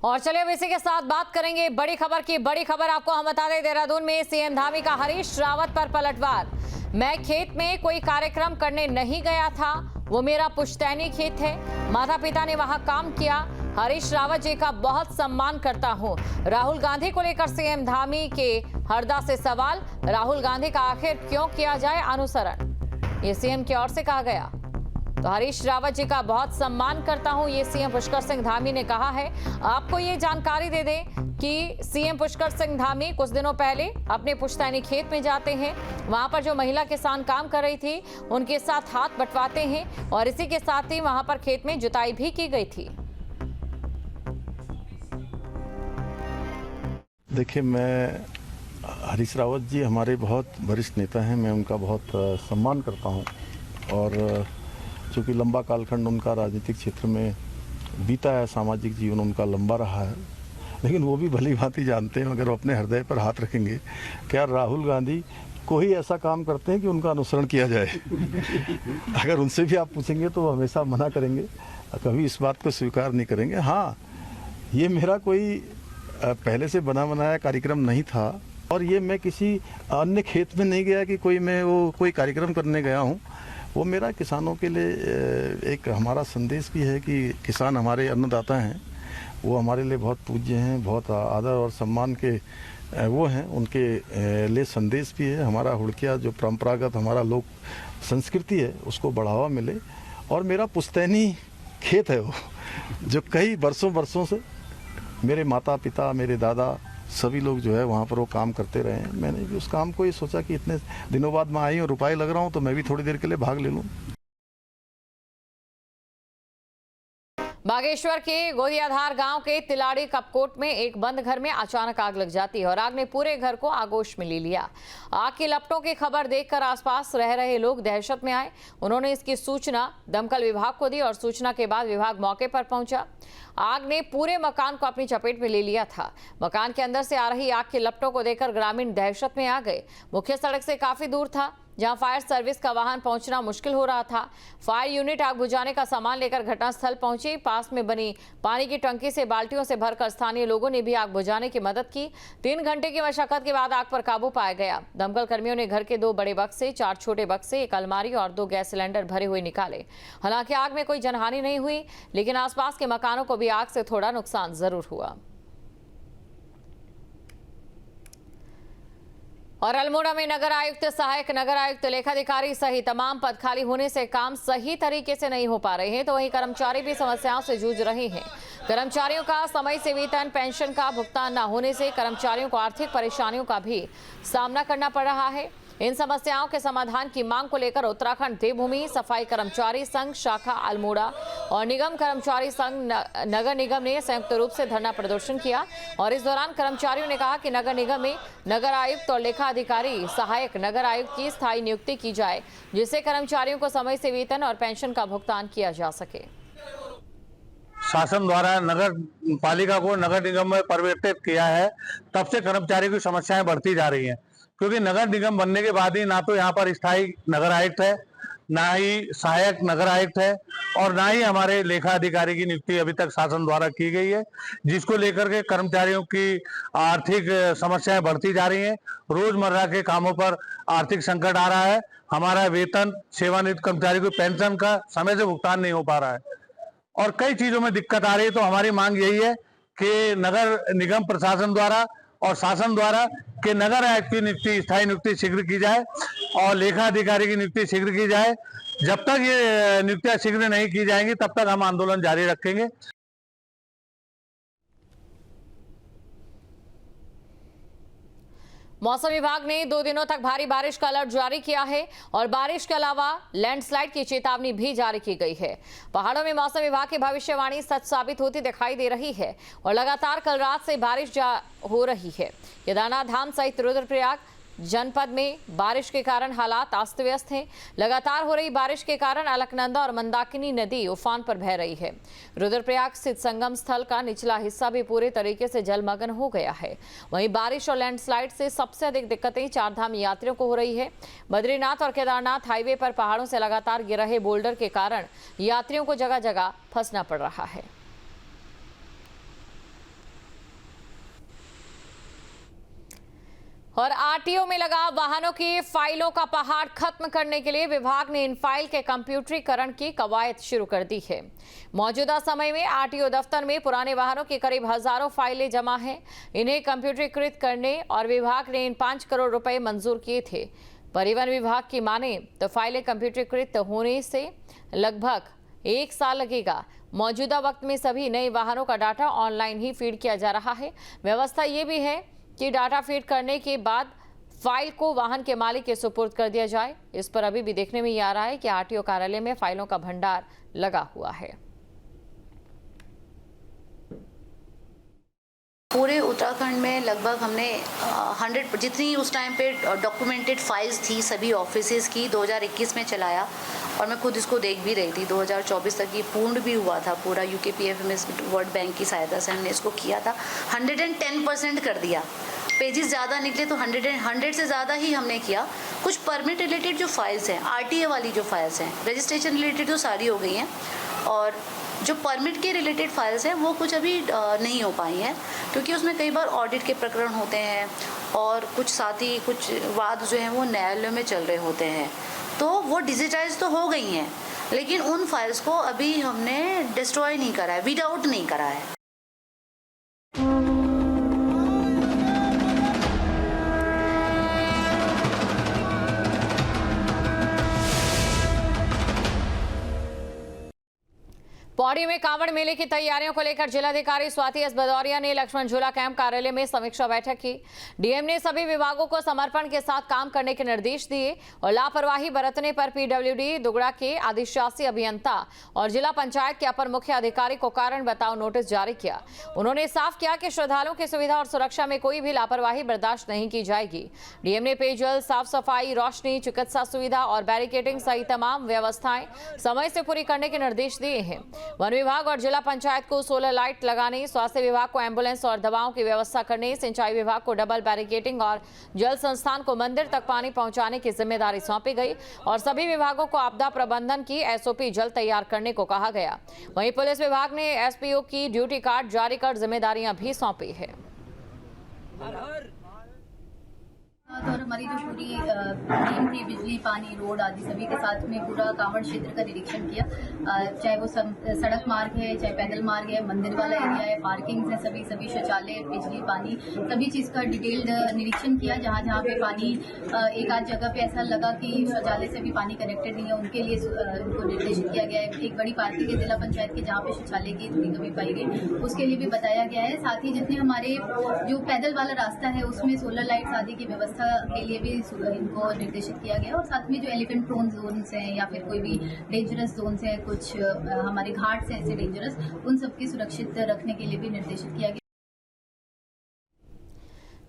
और चलिए अब इसी के साथ बात करेंगे बड़ी खबर की। बड़ी खबर आपको हम बता दें, देहरादून में सीएम धामी का हरीश रावत पर पलटवार। मैं खेत में कोई कार्यक्रम करने नहीं गया था, वो मेरा पुश्तैनी खेत है, माता पिता ने वहां काम किया। हरीश रावत जी का बहुत सम्मान करता हूं। राहुल गांधी को लेकर सीएम धामी के हरदा से सवाल। राहुल गांधी का आखिर क्यों किया जाए अनुसरण, ये सीएम की ओर से कहा गया। तो हरीश रावत जी का बहुत सम्मान करता हूं, ये सीएम पुष्कर सिंह धामी ने कहा है। आपको ये जानकारी दे दें कि सीएम पुष्कर सिंह धामी कुछ दिनों पहले अपने पुश्तैनी खेत में जाते हैं। वहां पर जो महिला किसान काम कर रही थी उनके साथ हाथ बंटवाते हैं और इसी के साथ ही वहां पर खेत में जुताई भी की गई थी। देखिए, मैं हरीश रावत जी हमारे बहुत वरिष्ठ नेता हैं, मैं उनका बहुत सम्मान करता हूं और चूँकि लंबा कालखंड उनका राजनीतिक क्षेत्र में बीता है, सामाजिक जीवन उनका लंबा रहा है, लेकिन वो भी भली भांति जानते हैं अगर वो अपने हृदय पर हाथ रखेंगे, क्या राहुल गांधी को ही ऐसा काम करते हैं कि उनका अनुसरण किया जाए। अगर उनसे भी आप पूछेंगे तो वो हमेशा मना करेंगे, कभी इस बात को स्वीकार नहीं करेंगे। हाँ, ये मेरा कोई पहले से बना बनाया कार्यक्रम नहीं था और ये मैं किसी अन्य खेत में नहीं गया कि कोई कार्यक्रम करने गया हूँ। वो मेरा किसानों के लिए एक हमारा संदेश भी है कि किसान हमारे अन्नदाता हैं, वो हमारे लिए बहुत पूज्य हैं, बहुत आदर और सम्मान के वो हैं, उनके लिए संदेश भी है। हमारा हुड़किया जो परंपरागत हमारा लोक संस्कृति है उसको बढ़ावा मिले। और मेरा पुश्तैनी खेत है वो, जो कई वर्षों से मेरे माता पिता, मेरे दादा, सभी लोग जो है वहाँ पर वो काम करते रहे हैं। मैंने भी उस काम को ये सोचा कि इतने दिनों बाद मैं आई और रुपाई लग रहा हूँ तो मैं भी थोड़ी देर के लिए भाग ले लूँ। बागेश्वर के गोदियाधार गांव के तिलाड़ी कपकोट में एक बंद घर में अचानक आग लग जाती है और आग ने पूरे घर को आगोश में ले लिया। आग की लपटों की खबर देखकर आसपास रह रहे लोग दहशत में आए। उन्होंने इसकी सूचना दमकल विभाग को दी और सूचना के बाद विभाग मौके पर पहुंचा। आग ने पूरे मकान को अपनी चपेट में ले लिया था। मकान के अंदर से आ रही आग की लपटों को देखकर ग्रामीण दहशत में आ गए। मुख्य सड़क से काफी दूर था जहां फायर सर्विस का वाहन पहुंचना मुश्किल हो रहा था। फायर यूनिट आग बुझाने का सामान लेकर घटनास्थल पहुंची। पास में बनी पानी की टंकी से बाल्टियों से भरकर स्थानीय लोगों ने भी आग बुझाने की मदद की। 3 घंटे की मशक्कत के बाद आग पर काबू पाया गया। दमकल कर्मियों ने घर के 2 बड़े बक्से, 4 छोटे बक्से, एक अलमारी और 2 गैस सिलेंडर भरे हुए निकाले। हालांकि आग में कोई जनहानि नहीं हुई, लेकिन आसपास के मकानों को भी आग से थोड़ा नुकसान जरूर हुआ। और अल्मोड़ा में नगर आयुक्त, सहायक नगर आयुक्त, लेखाधिकारी सहित तमाम पद खाली होने से काम सही तरीके से नहीं हो पा रहे हैं, तो वहीं कर्मचारी भी समस्याओं से जूझ रहे हैं। कर्मचारियों का समय से वेतन, पेंशन का भुगतान न होने से कर्मचारियों को आर्थिक परेशानियों का भी सामना करना पड़ रहा है। इन समस्याओं के समाधान की मांग को लेकर उत्तराखंड देवभूमि सफाई कर्मचारी संघ शाखा अल्मोड़ा और निगम कर्मचारी संघ नगर निगम ने संयुक्त रूप से धरना प्रदर्शन किया। और इस दौरान कर्मचारियों ने कहा कि नगर निगम में नगर आयुक्त और लेखा अधिकारी, सहायक नगर आयुक्त की स्थायी नियुक्ति की जाए, जिससे कर्मचारियों को समय से वेतन और पेंशन का भुगतान किया जा सके। शासन द्वारा नगर पालिका को नगर निगम में परिवर्तित किया है, तब से कर्मचारी की समस्याएं बढ़ती जा रही हैं, क्योंकि नगर निगम बनने के बाद ही ना तो यहाँ पर स्थायी नगर आयुक्त है, ना ही सहायक नगर आयुक्त है और ना ही हमारे लेखा अधिकारी की नियुक्ति अभी तक शासन द्वारा की गई है, जिसको लेकर के कर्मचारियों की आर्थिक समस्याएं बढ़ती जा रही हैं। रोजमर्रा के कामों पर आर्थिक संकट आ रहा है। हमारा वेतन, सेवानिवृत्त कर्मचारी को पेंशन का समय से भुगतान नहीं हो पा रहा है और कई चीजों में दिक्कत आ रही है। तो हमारी मांग यही है कि नगर निगम प्रशासन द्वारा और शासन द्वारा कि नगर आयुक्त की नियुक्ति, स्थायी नियुक्ति शीघ्र की जाए और लेखा अधिकारी की नियुक्ति शीघ्र की जाए। जब तक ये नियुक्तियां शीघ्र नहीं की जाएंगी तब तक हम आंदोलन जारी रखेंगे। मौसम विभाग ने 2 दिनों तक भारी बारिश का अलर्ट जारी किया है और बारिश के अलावा लैंडस्लाइड की चेतावनी भी जारी की गई है। पहाड़ों में मौसम विभाग की भविष्यवाणी सच साबित होती दिखाई दे रही है और लगातार कल रात से बारिश हो रही है। केदारनाथ धाम सहित रुद्रप्रयाग जनपद में बारिश के कारण हालात अस्त व्यस्त हैं। लगातार हो रही बारिश के कारण अलकनंदा और मंदाकिनी नदी उफान पर बह रही है। रुद्रप्रयाग स्थित संगम स्थल का निचला हिस्सा भी पूरे तरीके से जलमग्न हो गया है। वहीं बारिश और लैंडस्लाइड से सबसे अधिक दिक्कतें 4 धाम यात्रियों को हो रही है। बद्रीनाथ और केदारनाथ हाईवे पर पहाड़ों से लगातार गिर रहे बोल्डर के कारण यात्रियों को जगह जगह फंसना पड़ रहा है। और आरटीओ में लगा वाहनों की फाइलों का पहाड़ खत्म करने के लिए विभाग ने इन फाइल के कंप्यूटरीकरण की कवायद शुरू कर दी है। मौजूदा समय में आरटीओ दफ्तर में पुराने वाहनों की करीब हजारों फाइलें जमा हैं। इन्हें कंप्यूटरीकृत करने और विभाग ने इन 5 करोड़ रुपए मंजूर किए थे। परिवहन विभाग की माने तो फाइलें कंप्यूटरीकृत होने से लगभग 1 साल लगेगा। मौजूदा वक्त में सभी नए वाहनों का डाटा ऑनलाइन ही फीड किया जा रहा है। व्यवस्था ये भी है कि डाटा फीड करने के बाद फाइल को वाहन के मालिक के सुपुर्द कर दिया जाए। इस पर अभी भी देखने में ये आ रहा है कि आरटीओ कार्यालय में फाइलों का भंडार लगा हुआ है। पूरे उत्तराखंड में लगभग हमने 100 जितनी उस टाइम पे डॉक्यूमेंटेड फाइल्स थी सभी ऑफिसेज की 2021 में चलाया और मैं खुद इसको देख भी रही थी। 2024 तक ये पूर्ण भी हुआ था पूरा। यूकेपीएफएमएस वर्ल्ड बैंक की सहायता से हमने इसको किया था। 110% कर दिया। पेजेस ज़्यादा निकले तो 100 से ज़्यादा ही हमने किया। कुछ परमिट रिलेटेड जो फाइल्स हैं, आरटीए वाली जो फाइल्स हैं, रजिस्ट्रेशन रिलेटेड तो सारी हो गई हैं और जो परमिट के रिलेटेड फाइल्स हैं वो कुछ अभी नहीं हो पाई हैं क्योंकि उसमें कई बार ऑडिट के प्रकरण होते हैं और कुछ साथ ही कुछ वाद जो हैं वो न्यायालयों में चल रहे होते हैं। तो वो डिजिटाइज तो हो गई हैं लेकिन उन फाइल्स को अभी हमने डिस्ट्रॉय नहीं करा है, वीड आउट नहीं करा है। पौड़ी में कांवड़ मेले की तैयारियों को लेकर जिलाधिकारी स्वाति एस भदौरिया ने लक्ष्मण झूला कैंप कार्यालय में समीक्षा बैठक की। डीएम ने सभी विभागों को समर्पण के साथ काम करने के निर्देश दिए और लापरवाही बरतने पर पीडब्ल्यूडी दुगड़ा के अधिशासी अभियंता और जिला पंचायत के अपर मुख्य अधिकारी को कारण बताओ नोटिस जारी किया। उन्होंने साफ किया कि श्रद्धालुओं की सुविधा और सुरक्षा में कोई भी लापरवाही बर्दाश्त नहीं की जाएगी। डीएम ने पेयजल, साफ सफाई, रोशनी, चिकित्सा सुविधा और बैरिकेडिंग सहित तमाम व्यवस्थाएं समय से पूरी करने के निर्देश दिए हैं। वन विभाग और जिला पंचायत को सोलर लाइट लगाने, स्वास्थ्य विभाग को एम्बुलेंस और दवाओं की व्यवस्था करने, सिंचाई विभाग को डबल बैरिकेडिंग और जल संस्थान को मंदिर तक पानी पहुंचाने की जिम्मेदारी सौंपी गई और सभी विभागों को आपदा प्रबंधन की एसओपी जल्द तैयार करने को कहा गया। वहीं पुलिस विभाग ने एसपीओ की ड्यूटी कार्ड जारी कर जिम्मेदारियां भी सौंपी है। और हमारी जो पूरी टीम थी, बिजली, पानी, रोड आदि सभी के साथ में पूरा कांवड़ क्षेत्र का निरीक्षण किया। चाहे वो सड़क मार्ग है, चाहे पैदल मार्ग है, मंदिर वाला एरिया है, पार्किंग है, सभी शौचालय, बिजली, पानी, सभी चीज का डिटेल्ड निरीक्षण किया। जहाँ पे पानी एक आध जगह पे ऐसा लगा कि शौचालय से भी पानी कनेक्टेड नहीं है, उनके लिए उनको निर्देशित किया गया है। एक बड़ी पार्किंग है जिला पंचायत के जहाँ पे शौचालय की थोड़ी कमी पाई गई, उसके लिए भी बताया गया है। साथ ही जितने हमारे जो पैदल वाला रास्ता है उसमें सोलर लाइट्स आदि की व्यवस्था के लिए भी इनको निर्देशित किया गया और साथ में जो एलिफेंट प्रोन जोन्स हैं या फिर कोई भी डेंजरस जोन्स हैं, कुछ हमारे घाट्स हैं ऐसे डेंजरस, उन सबकी सुरक्षित रखने के लिए भी निर्देशित किया गया।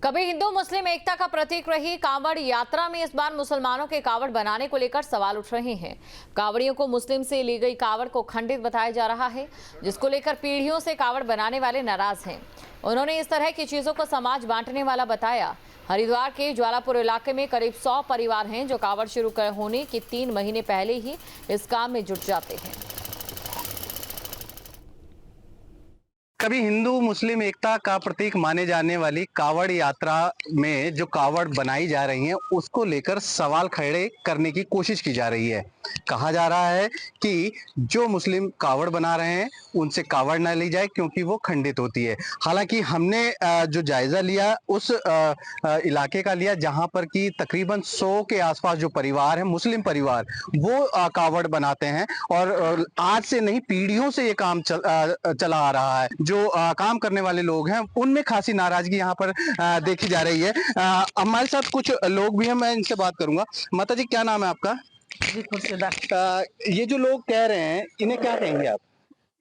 कभी हिंदू मुस्लिम एकता का प्रतीक रही कांवड़ यात्रा में इस बार मुसलमानों के कांवड़ बनाने को लेकर सवाल उठ रहे हैं। कांवड़ियों को मुस्लिम से ली गई कांवड़ को खंडित बताया जा रहा है, जिसको लेकर पीढ़ियों से कांवड़ बनाने वाले नाराज हैं। उन्होंने इस तरह की चीजों को समाज बांटने वाला बताया। हरिद्वार के ज्वालापुर इलाके में करीब 100 परिवार हैं जो कांवड़ शुरू होने के 3 महीने पहले ही इस काम में जुट जाते हैं। कभी हिंदू मुस्लिम एकता का प्रतीक माने जाने वाली कावड़ यात्रा में जो कावड़ बनाई जा रही हैं उसको लेकर सवाल खड़े करने की कोशिश की जा रही है। कहा जा रहा है कि जो मुस्लिम कावड़ बना रहे हैं उनसे कावड़ ना ली जाए क्योंकि वो खंडित होती है। हालांकि हमने जो जायजा लिया उस इलाके का लिया जहां पर कि तकरीबन 100 के आसपास जो परिवार है, मुस्लिम परिवार, वो कावड़ बनाते हैं और आज से नहीं पीढ़ियों से ये काम चला आ रहा है। जो काम करने वाले लोग हैं उनमें खासी नाराजगी यहाँ पर देखी जा रही है। हमारे साथ कुछ लोग भी हैं, मैं इनसे बात करूंगा। माता जी, क्या नाम है आपका? ये जो लोग कह रहे हैं इन्हें क्या कहेंगे आप?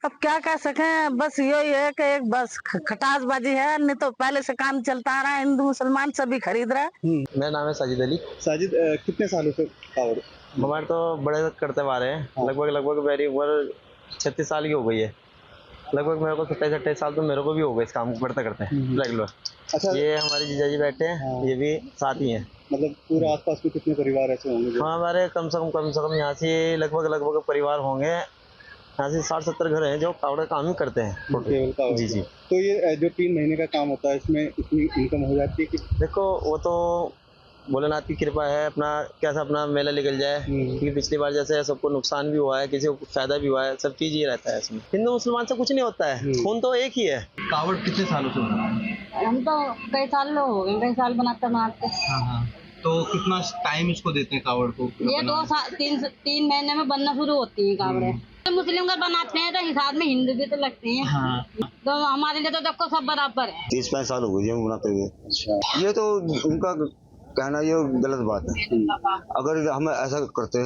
अब क्या कह सकें, बस यही है कि एक बस खटासबाजी है, नहीं तो पहले से काम चलता आ रहा है, हिंदू मुसलमान सभी खरीद रहे हैं। मेरा नाम है साजिद अली। साजिद, कितने सालों से कावड़? हमारे तो बड़े करते आ रहे हैं। हाँ। लगभग मेरी उम्र 36 साल की हो गई है। लगभग मेरे को 27-28 साल तो मेरे को भी हो गए इस काम को करते रेगुलर। अच्छा, ये हमारे जीजा जी बैठे हैं। हाँ। ये भी साथ ही हैं। मतलब पूरे आसपास में कितने परिवार ऐसे होंगे? हाँ, हमारे कम से कम यहाँ से लगभग परिवार होंगे यहाँ से 60-70 घर हैं जो कावड़ का काम ही करते हैं केवल कावड़ जी जी। तो ये जो 3 महीने का काम होता है इसमें इतनी इनकम हो जाती है कि देखो वो तो भोलेनाथ की कृपा है, अपना कैसा अपना मेला निकल जाए, क्योंकि पिछली बार जैसे सबको नुकसान भी हुआ है, किसी को फायदा भी हुआ है, सब चीज ये रहता है इसमें। हिंदू मुसलमान से कुछ नहीं होता है, खून तो एक ही है। कावड़ कितने सालों से बना रहे हैं? हम तो कई साल हो गए, कई साल बनाते तो कितना टाइम इसको देते हैं कावड़ को? ये 2-3 महीने में बनना शुरू होती है कावड़े। मुस्लिम का बनाते हैं तो हिसाब में हिंदू भी तो लगते हैं, तो हमारे लिए तो देखो सब बराबर है। 30-35 साल हो गए हम बनाते हुए। ये तो उनका कहना ये गलत बात है। अगर हम ऐसा करते,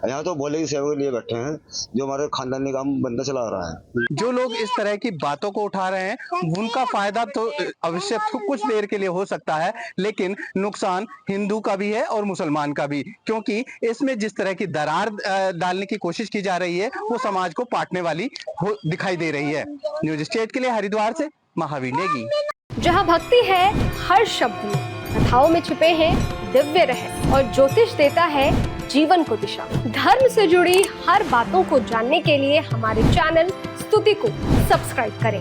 यहाँ तो भोले की सेवा के लिए बैठे हैं, जो हमारे खानदानी काम बंदा चला रहा है। जो लोग इस तरह की बातों को उठा रहे हैं उनका फायदा तो अवश्य कुछ देर के लिए हो सकता है, लेकिन नुकसान हिंदू का भी है और मुसलमान का भी, क्योंकि इसमें जिस तरह की दरार डालने की कोशिश की जा रही है वो समाज को बांटने वाली दिखाई दे रही है। न्यूज स्टेट के लिए हरिद्वार से महावीर नेगी। जहां भक्ति है हर शब्द में, कथाओं में छुपे हैं दिव्य रहस्य और ज्योतिष देता है जीवन को दिशा। धर्म से जुड़ी हर बातों को जानने के लिए हमारे चैनल स्तुति को सब्सक्राइब करें।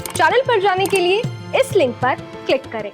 चैनल पर जाने के लिए इस लिंक पर क्लिक करें।